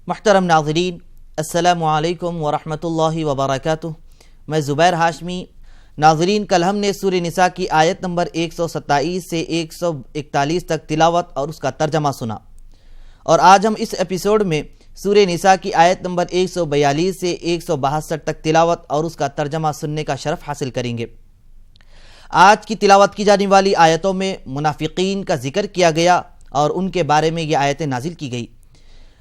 मुहतरम नाज़रीन, अस्सलामु अलैकुम वरहमतुल्लाहि वबरकातुह। मैं ज़ुबैर हाशमी। नाज़रीन, कल हमने सूरह निसा की आयत नंबर 127 से 141 तक तिलावत और उसका तर्जमा सुना, और आज हम इस एपिसोड में सूरह निसा की आयत नंबर 142 से 162 तक तिलावत और उसका तर्जमा सुनने का शरफ़ हासिल करेंगे। आज की तिलावत की जाने वाली आयतों में मुनाफिकीन का जिक्र किया गया और उनके बारे में ये आयतें नाजिल की गई।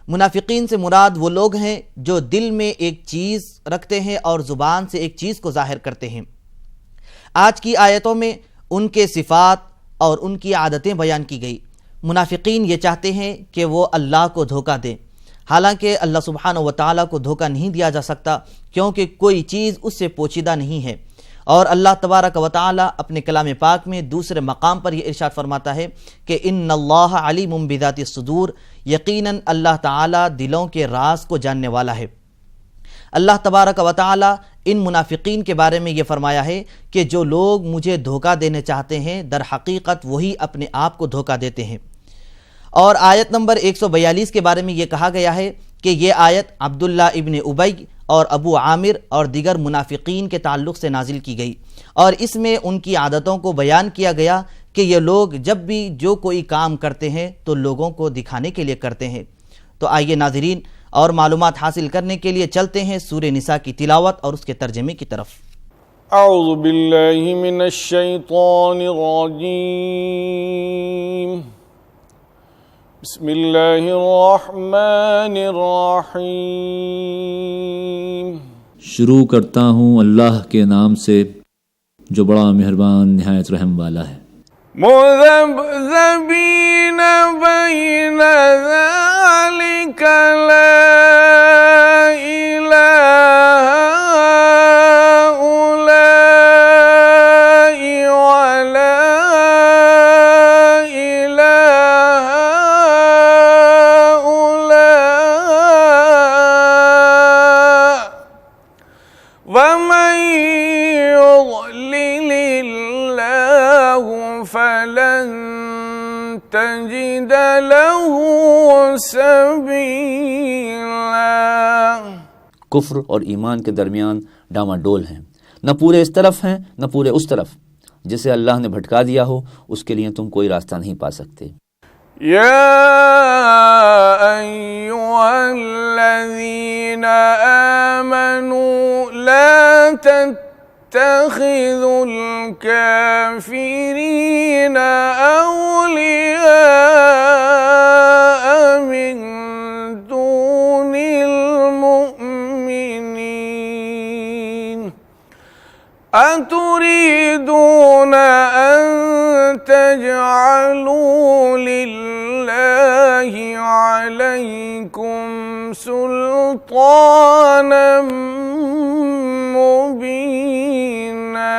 मुनाफिकीन से मुराद वो लोग हैं जो दिल में एक चीज़ रखते हैं और ज़ुबान से एक चीज़ को ज़ाहिर करते हैं। आज की आयतों में उनके सिफ़ात और उनकी आदतें बयान की गई। मुनाफिकीन ये चाहते हैं कि वो अल्लाह को धोखा दें, हालांकि अल्लाह सुब्हानहू व तआला को धोखा नहीं दिया जा सकता, क्योंकि कोई चीज़ उससे पोशीदा नहीं है। और अल्लाह तबारक व तआला अपने कलाम पाक में दूसरे मकाम पर यह इरशाद फरमाता है कि इन्नल्लाह अलीमुम बिज़ातिस सुदूर, यकीनन अल्लाह ताला दिलों के राज को जानने वाला है। अल्लाह तबारक व तआला इन मुनाफिकीन के बारे में ये फरमाया है कि जो लोग मुझे धोखा देने चाहते हैं, दर हकीकत वही अपने आप को धोखा देते हैं। और आयत नंबर 142 के बारे में ये कहा गया है कि ये आयत अब्दुल्ला इब्न उबई और अबू आमिर और दीगर मुनाफिकीन के ताल्लुक़ से नाजिल की गई, और इसमें उनकी आदतों को बयान किया गया कि ये लोग जब भी जो कोई काम करते हैं तो लोगों को दिखाने के लिए करते हैं। तो आइए नाज़रीन, और मालूमात हासिल करने के लिए चलते हैं सूरह निसा की तिलावत और उसके तर्जमे की तरफ। अऊज़ु बिल्लाहि मिनश शैतानिर रजीम। बिस्मिल्लाहिर रहमानिर रहीम। शुरू करता हूँ अल्लाह के नाम से जो बड़ा मेहरबान निहायत रहम वाला है। मुज़ब्ज़बीन बैन ज़ालिका ला इलाहा उलाई वला वमन युज़लिलिल्लाहु फलन तजिद लहू सबीला। कुफ्र और ईमान के दरमियान डामाडोल हैं, न पूरे इस तरफ हैं न पूरे उस तरफ। जिसे अल्लाह ने भटका दिया हो उसके लिए तुम कोई रास्ता नहीं पा सकते। या अय्युहल्लज़ीना आमनू ला तत्तखिज़ुल काफ़िरीना औलिया मिन दूनिल मुमिनीन अतुरीदूना अन तजअलू लिल्लाहि अलैकुम सुल्तानम मुबीना।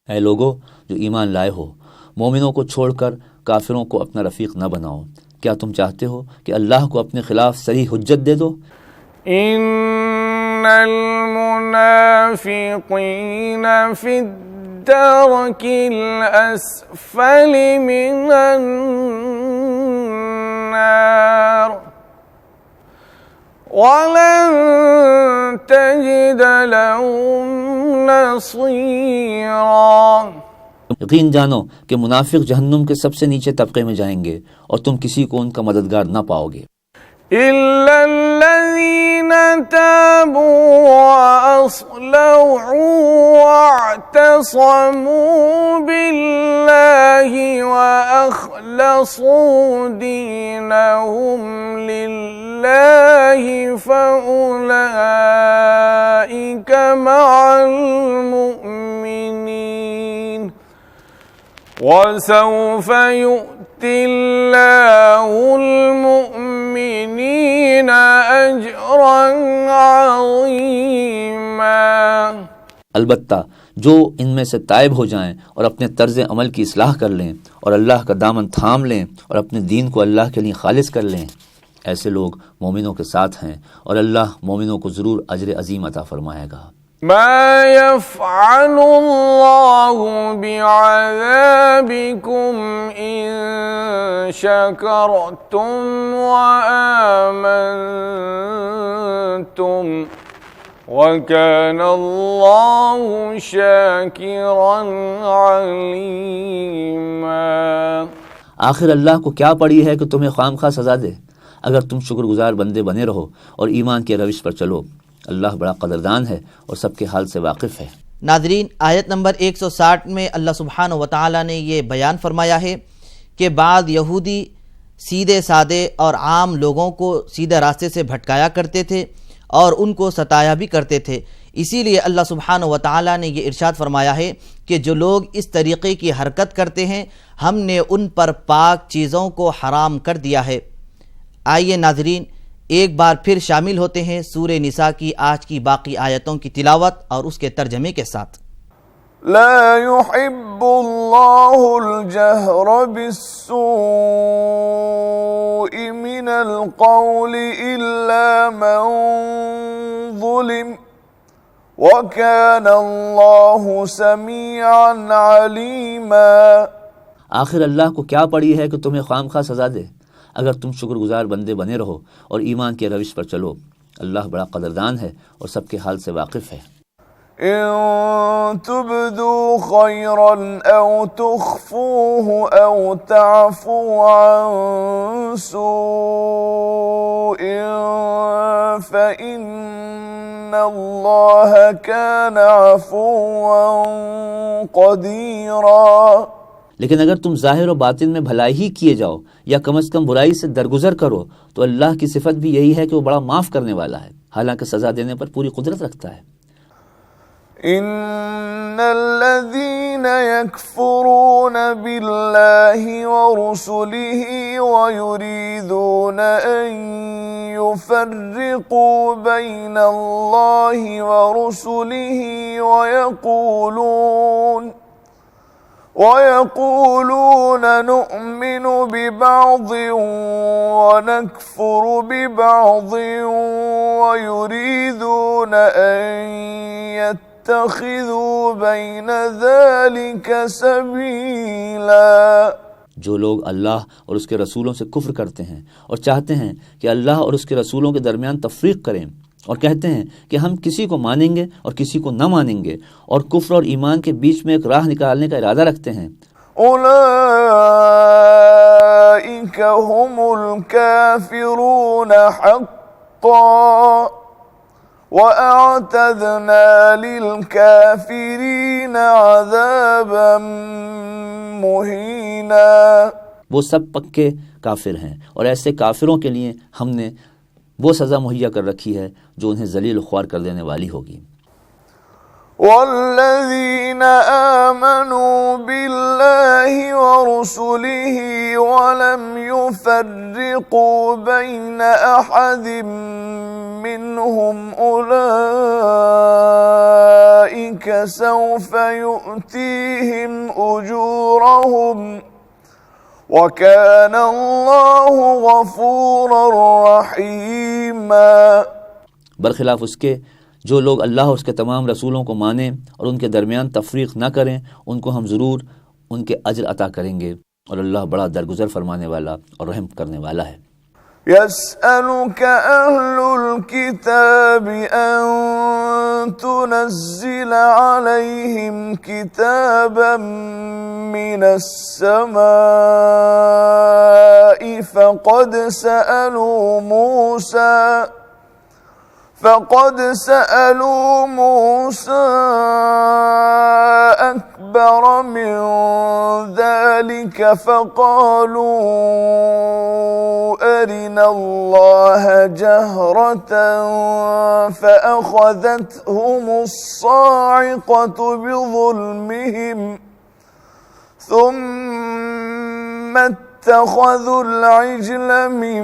ऐ लोगो जो ईमान लाए हो, मोमिनों को छोड़कर काफिरों को अपना रफीक न बनाओ। क्या तुम चाहते हो कि अल्लाह को अपने खिलाफ सही हुज्जत दे दो? इन्नल मुनाफिकीन फिद्दरकिल अस्फलि मिनन नार वलन तजिद लहुम नसीरा। यकीन जानो कि मुनाफिक जहन्नुम के सबसे नीचे तबके में जाएंगे और तुम किसी को उनका मददगार न पाओगे। इल्लल्लज़ीना ताबू वअस्लहू वअतसमू बिल्लाहि वअखलसू दीनहुम लिल्लाहि फउलाइका मअल मुमिनीन वसौफ यु'तिल्लाहुल मुमिनीना अजरन अज़ीमा। अलबत्ता जो इनमें से ताइब हो जाएं और अपने तर्ज अमल की इस्लाह कर लें और अल्लाह का दामन थाम लें और अपने दीन को अल्लाह के लिए खालिस कर लें, ऐसे लोग मोमिनों के साथ हैं और अल्लाह मोमिनों को ज़रूर अजर अजीम अता फरमाएगा। ما يفعل الله بعذابكم إن شكرتم وآمنتم وكان الله شاكرا عليما। आखिर अल्लाह को क्या पड़ी है कि तुम्हें खामखा सजा दे अगर तुम शुक्रगुजार बंदे बने रहो और ईमान के रविश पर चलो। अल्लाह बड़ा कदरदान है और सबके हाल से वाकिफ़ है। नाज़रीन, आयत नंबर 160 में अल्लाह सुब्हानहु व तआला ने ये बयान फरमाया है कि बाद यहूदी सीधे सादे और आम लोगों को सीधे रास्ते से भटकाया करते थे और उनको सताया भी करते थे। इसीलिए अल्लाह सुब्हानहु व तआला ने ये इरशाद फरमाया है कि जो लोग इस तरीक़े की हरकत करते हैं हमने उन पर पाक चीज़ों को हराम कर दिया है। आइए नाज़रीन, एक बार फिर शामिल होते हैं सूरे निसा की आज की बाकी आयतों की तिलावत और उसके तर्जमे के साथ। ला युहिब्बुल्लाहुल जहरा बिस्सूइ मिनल क़ौलि इल्ला मन ज़ुलिम व कानल्लाहु समीअन अलीमा। आखिर अल्लाह को क्या पड़ी है कि तुम्हें खामखा सजा दे अगर तुम शुक्रगुजार बंदे बने रहो और ईमान के रविश पर चलो। अल्लाह बड़ा कदरदान है और सबके हाल से वाकिफ़ है। इन तुब्दू खैरन औ तुख्फूहु औ तअफू अन सूइन फ़इन्नल्लाह कान अफ़ूवन क़दीरा। लेकिन अगर तुम ज़ाहिर और बातिन में भलाई ही किए जाओ या कम से कम बुराई से दरगुजर करो तो अल्लाह की सिफत भी यही है कि वो बड़ा माफ़ करने वाला है, हालांकि सज़ा देने पर पूरी कुदरत रखता है। इन्नल्लज़ीन यकफ़ुरून बिल्लाहि व रुसुलिहि व युरीदून अन युफ़र्रिक़ू बैनल्लाहि व रुसुलिहि वयक़ूलून नु'मिनु बिबअज़ वनकफ़ुरु बिबअज़ वयुरीदून अन यत्तख़िज़ू बैन ज़ालिक सबीला। जो लोग अल्लाह और उसके रसूलों से कुफ्र करते हैं और चाहते हैं कि अल्लाह और उसके रसूलों के दरमियान तफरीक करें और कहते हैं कि हम किसी को मानेंगे और किसी को न मानेंगे और कुफ्र और ईमान के बीच में एक राह निकालने का इरादा रखते हैं, उलाइक हुमुल काफिरून हक़्क़न व अअतदना लिल काफिरीन अज़ाबन मुहीना। वो सब पक्के काफिर हैं और ऐसे काफिरों के लिए हमने वो सज़ा मुहैया कर रखी है जो उन्हें ज़लील ख्वार कर देने वाली होगी। वल्लज़ीन आमनू बिल्लाहि व रुसुलिहि व लम युफ़र्रिक़ू बैन अहदिम मिनहुम उलाइक सौफ़ युअतीहिम उजूरहुम वकान अल्लाहु गफूरर रहीमा। बरखिलाफ उसके जो लोग अल्लाह और उसके तमाम रसूलों को मानें और उनके दरमियान तफरीक न करें उनको हम ज़रूर उनके अज्र अता करेंगे और अल्लाह बड़ा दरगुजर फरमाने वाला और रहम करने वाला है। यसअलुका अहलुल किताब अन तुनज़्ज़िल अलैहिम किताबन मिनस समाई फ़क़द सअलू मूसा अकबर मिन ज़ालिक फ़क़ालू अरिना अल्लाह जहरतन फ़अख़ज़तहुमुस साइक़तु बिज़ुल्मिहिम ثم اتخذوا العجل من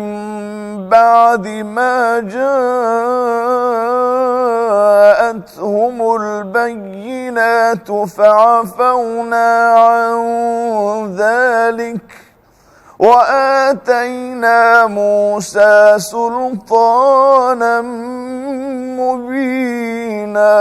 بعد ما جاءتهم البينات فعفونا عن ذلك وآتينا موسى سلطانا مبينا।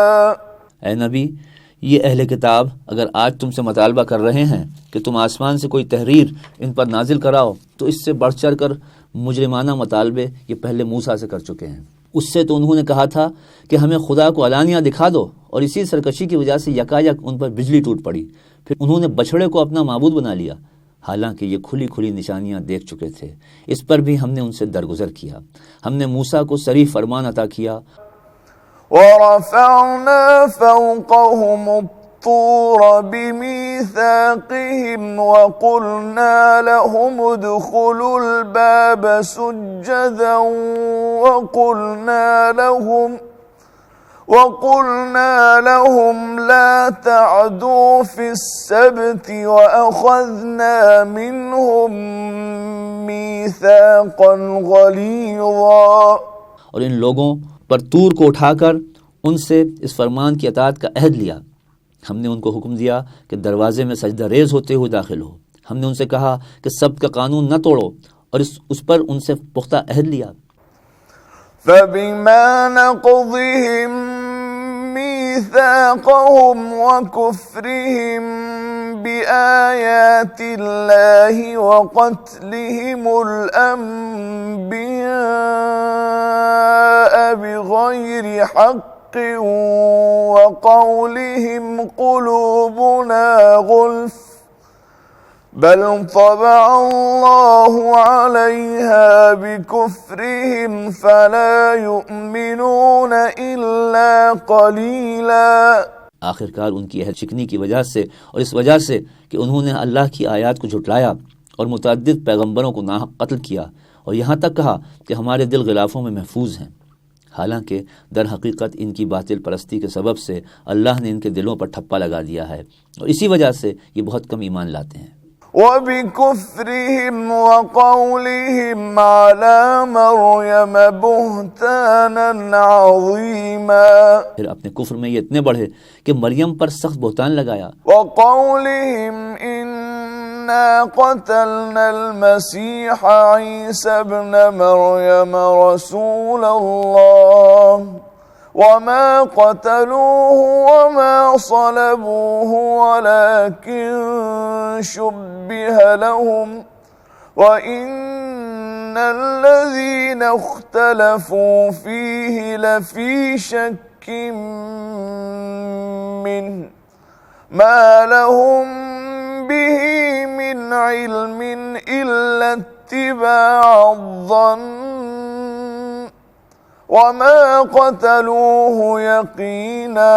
ए नबी, ये अहले किताब अगर आज तुमसे मुतालबा कर रहे हैं कि तुम आसमान से कोई तहरीर इन पर नाजिल कराओ, तो इससे बढ़ चढ़ कर मुजरिमाना मुतालबे ये पहले मूसा से कर चुके हैं। उससे तो उन्होंने कहा था कि हमें खुदा को अलानिया दिखा दो, और इसी सरकशी की वजह से यकायक उन पर बिजली टूट पड़ी। फिर उन्होंने बछड़े को अपना माबूद बना लिया, हालांकि ये खुली खुली निशानियां देख चुके थे। इस पर भी हमने उनसे दरगुजर किया। हमने मूसा को सरीह फरमान अता किया। ورفعنا فوقهم الطور بميثاقهم وقلنا لهم ادخلوا الباب سجدا وقلنا لهم لا تعدوا في السبت وأخذنا منهم ميثاقا غليظا। और इन लोगों पर तूर को उठाकर उनसे इस फरमान की अताअत का अहद लिया। हमने उनको हुक्म दिया कि दरवाजे में सजदा रेज होते हुए दाखिल हो। हमने उनसे कहा कि सब्त का कानून न तोड़ो, और उस पर उनसे पुख्ता अहद लिया। فبما نقضهم ميثاقهم وكفرهم بآيات الله وقتلهم الأنبياء بغير حق وقولهم قلوبنا غلف بل طبع الله عليها بكفرهم فلا يؤمنون إلا قليلا। आखिरकार उनकी अहद शिकनी की वजह से, और इस वजह से कि उन्होंने अल्लाह की आयत को झुटलाया और मुतअद्दिद पैगंबरों को नाहक कत्ल किया, और यहाँ तक कहा कि हमारे दिल गिलाफों में महफूज हैं। हालांकि दर हकीकत इनकी बातिल परस्ती के सबब से अल्लाह ने इनके दिलों पर ठप्पा लगा दिया है, और इसी वजह से ये बहुत कम ईमान लाते हैं। وبكفرهم وقولهم على مريم بهتانا عظيما। फिर अपने कुफ्र में ये इतने बढ़े कि मरियम पर सख्त बहतान लगाया। وقولهم إنا قتلنا المسيح عيسى ابن مريم رسول الله وما قتلوه وما صلبوه ولكن شبه لهم وإن الذين اختلفوا فيه لفي شك منه ما لهم به من علم إلا اتباع الظن وما قتلوه यकीना।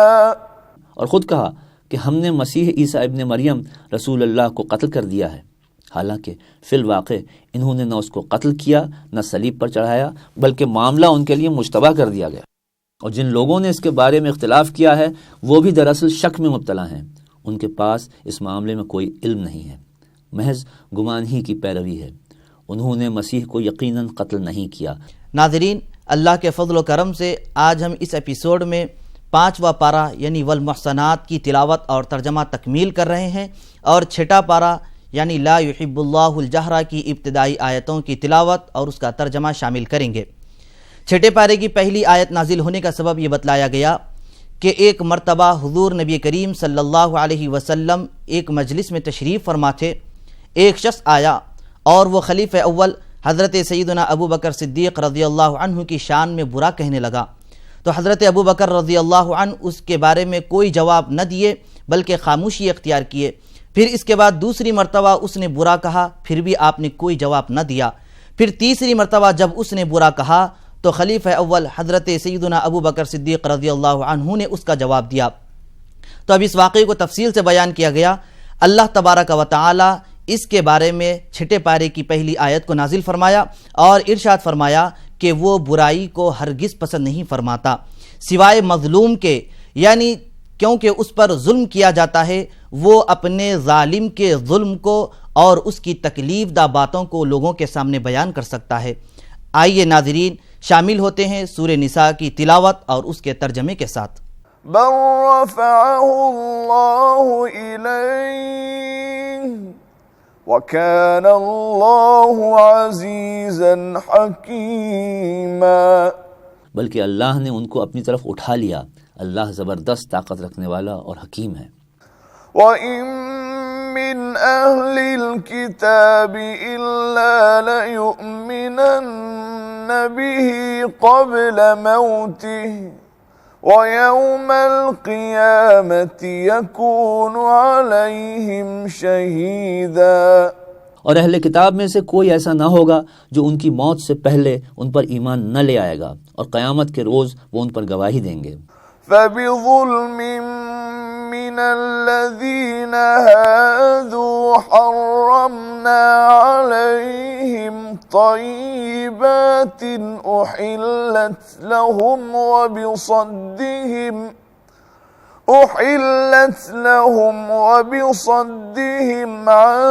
और ख़ुद कहा कि हमने मसीह ईसा इब्न मरियम रसूल अल्लाह को कत्ल कर दिया है, हालांकि फिल वाक़े इन्होंने न उसको कत्ल किया न सलीब पर चढ़ाया, बल्कि मामला उनके लिए मुश्तबा कर दिया गया। और जिन लोगों ने इसके बारे में इख्तिलाफ किया है वो भी दरअसल शक में मुब्तला हैं। उनके पास इस मामले में कोई इल्म नहीं है, महज गुमान ही की पैरवी है। उन्होंने मसीह को यकीनन कत्ल नहीं किया। नाज़रीन, अल्लाह के फजल व करम से आज हम इस एपिसोड में 5वां पारा यानी वल मुहसनात की तिलावत और तर्जमा तकमील कर रहे हैं, और 6ठा पारा यानी ला युहिब्बुल्लाहुल जहरा की इब्तिदाई आयतों की तिलावत और उसका तर्जमा शामिल करेंगे। 6ठे पारे की पहली आयत नाजिल होने का सबब ये बतलाया गया कि एक मरतबा हुजूर नबी करीम सल्लल्लाहु अलैहि वसल्लम एक मजलिस में तशरीफ़ फरमा थे। एक शख्स आया और वो खलीफ़े अव्वल हज़रत सैयदना अबू बकर सिद्दीक़ रज़ियल्लाहु अन्हु की शान में बुरा कहने लगा, तो हज़रत अबू बकर रज़ियल्लाहु अन्हु उसके बारे में कोई जवाब न दिए बल्कि खामोशी इख्तियार किए। फिर इसके बाद दूसरी मरतबा उसने बुरा कहा, फिर भी आपने कोई जवाब न दिया। फिर तीसरी मरतबा जब उसने बुरा कहा तो खलीफ़ा अव्वल हज़रत सैयदना अबू बकर सिद्दीक़ रज़ियल्लाहु अन्हु ने उसका जवाब दिया। तो अब इस वाक़े को तफसील से बयान किया गया। अल्लाह तबारक व तआला इसके बारे में 6ठे पारे की पहली आयत को नाजिल फरमाया और इरशाद फरमाया कि वो बुराई को हरगिज़ पसंद नहीं फरमाता सिवाय मज़लूम के, यानी क्योंकि उस पर जुल्म किया जाता है, वो अपने जालिम के जुल्म को और उसकी तकलीफ दा बातों को लोगों के सामने बयान कर सकता है। आइए नाज़रीन शामिल होते हैं सूरे निसा की तिलावत और उसके तर्जमे के साथ। बल रफ़अहुल्लाहु इलैहि वकान अल्लाहु अज़ीज़न हकीमा। बल्कि अल्लाह ने उनको अपनी तरफ उठा लिया, अल्लाह ज़बरदस्त ताकत रखने वाला और हकीम है। وَإِن مِّنْ أَهْلِ الْكِتَابِ إِلَّا لَيُؤْمِنَنَّ بِهِ قَبْلَ مَوْتِهِ وَيَوْمَ الْقِيَامَةِ يَكُونُ عَلَيْهِمْ شَهِيدًا। और अहले किताब में से कोई ऐसा ना होगा जो उनकी मौत से पहले उन पर ईमान न ले आएगा, और क़यामत के रोज़ वो उन पर गवाही देंगे। فَبِظُلْمٍ مِّنَ الَّذِينَ هَادُوا حَرَّمْنَا عَلَيْهِمْ طَيِّبَاتٍ أُحِلَّتْ لهم وبصدهم عن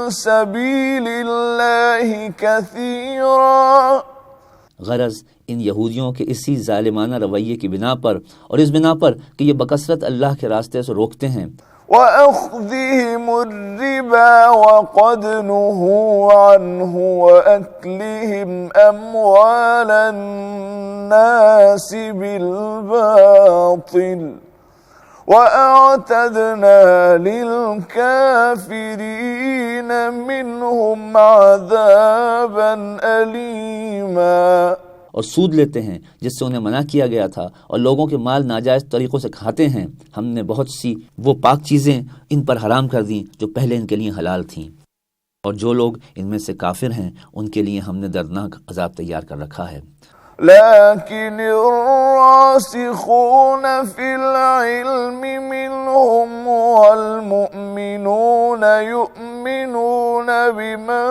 سبيل الله كثيرا। गरज इन यहूदियों के इसी जालिमाना रवैये की बिना पर, और इस बिना पर कि ये बकसरत अल्लाह के रास्ते से रोकते हैं, وَأَخْذِهِمُ الرِّبَا وَقَدْ نُهُوا عَنْهُ وَأَكْلِهِمْ أَمْوَالَ النَّاسِ بِالْبَاطِلِ وَأَعْتَدْنَا لِلْكَافِرِينَ مِنْهُمْ عَذَابًا أَلِيمًا। और सूद लेते हैं जिससे उन्हें मना किया गया था, और लोगों के माल नाजायज़ तरीक़ों से खाते हैं। हमने बहुत सी वो पाक चीज़ें इन पर हराम कर दी जो पहले इनके लिए हलाल थीं, और जो लोग इनमें से काफिर हैं उनके लिए हमने दर्दनाक अजाब तैयार कर रखा है। لكن الراسخون في العلم منهم والمؤمنون يؤمنون بما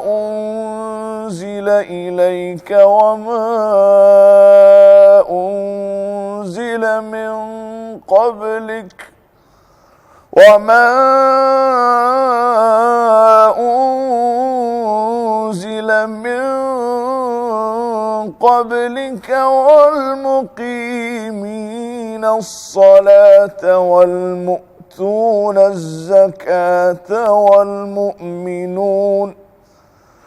أنزل إليك وما أنزل من قبلك وما أنزل من قبلك والمقيمين الصلاة والمؤتون الزكاة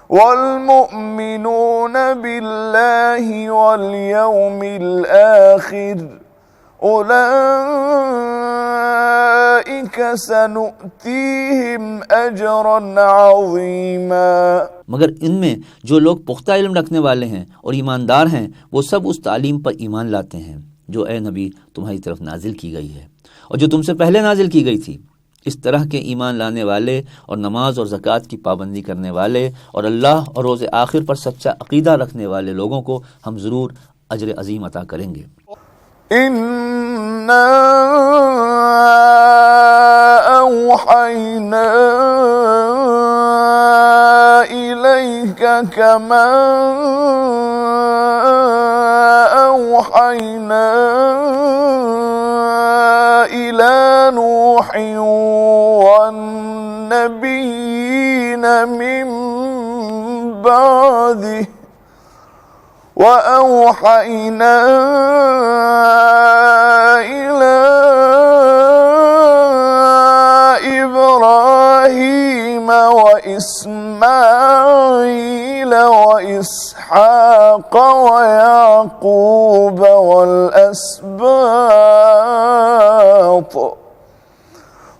والمؤمنون بالله واليوم الآخر أولئك سنؤتيهم أجرا عظيما। मगर इनमें जो लोग पुख्ता इल्म रखने वाले हैं और ईमानदार हैं, वो सब उस तालीम पर ईमान लाते हैं जो ए नबी तुम्हारी तरफ नाजिल की गई है और जो तुमसे पहले नाजिल की गई थी। इस तरह के ईमान लाने वाले और नमाज और ज़कात की पाबंदी करने वाले और अल्लाह और रोज़ आखिर पर सच्चा अक़ीदा रखने वाले लोगों को हम ज़रूर अजर अज़ीम अता करेंगे। इन्ना औहैना इलैका कमा औहैना इला नूहिन वन्नबिय्यीना मिन बादिही وأوحينا إلى إبراهيم وإسماعيل وإسحاق ويعقوب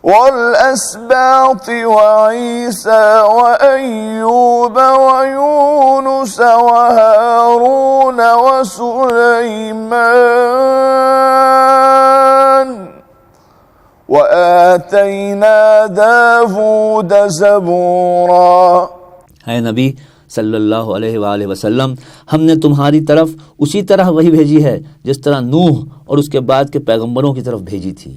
والأسباط وعيسى وأيوب ويونس وهارون وسليمان وآتينا داود زبورا। है नबी सल्लल्लाहु अलैहि वसल्लम, हमने तुम्हारी तरफ उसी तरह वही भेजी है जिस तरह नूह और उसके बाद के पैगंबरों की तरफ भेजी थी।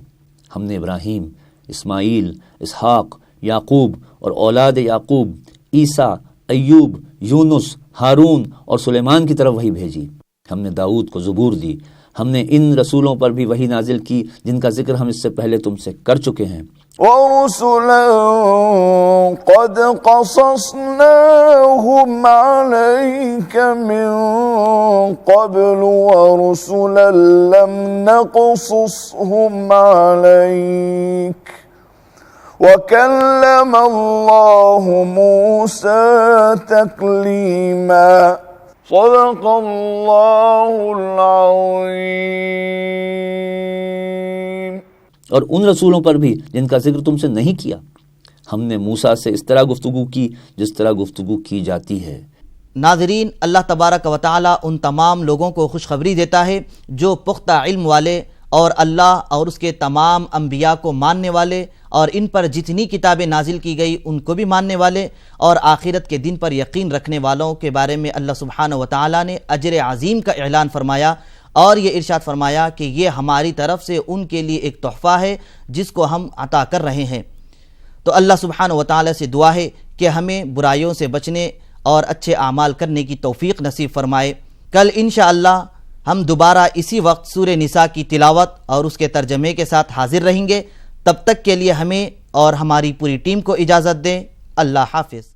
हमने इब्राहीम, इस्माइल, इसहाक, याकूब और औलाद याकूब, ईसा, अय्यूब, यूनुस, हारून और सुलेमान की तरफ वही भेजी। हमने दाऊद को ज़बूर दी। हमने इन रसूलों पर भी वही नाजिल की जिनका जिक्र हम इससे पहले तुमसे कर चुके हैं। वरुसुलन क़द क़सस्नाहुम अलैका मिन क़ब्लु वरुसुलन लम नक़सुसहुम अलैक वकल्लम अल्लाहु मूसा तकलीमा। सदक़ल्लाहुल अज़ीम। और उन रसूलों पर भी जिनका जिक्र तुमसे नहीं किया, हमने मूसा से इस तरह गुफ्तगू की जिस तरह गुफ्तगू की जाती है। नाज़रीन, अल्लाह तबारक व तआला उन तमाम लोगों को खुशखबरी देता है जो पुख्ता इल्म वाले और अल्लाह और उसके तमाम अम्बिया को मानने वाले और इन पर जितनी किताबें नाजिल की गई उनको भी मानने वाले और आखिरत के दिन पर यकीन रखने वालों के बारे में अल्लाह सुब्हानहू व तआला ने अजर अज़ीम का ऐलान फरमाया और ये इरशाद फरमाया कि ये हमारी तरफ से उनके लिए एक तोहफ़ा है जिसको हम अता कर रहे हैं। तो अल्लाह सुब्हानहू व तआला से दुआ है कि हमें बुराइयों से बचने और अच्छे आमाल करने की तौफीक नसीब फरमाए। कल इंशाअल्लाह हम दोबारा इसी वक्त सूरह निसा की तिलावत और उसके तर्जमे के साथ हाजिर रहेंगे। तब तक के लिए हमें और हमारी पूरी टीम को इजाज़त दें। अल्लाह हाफ़िज़।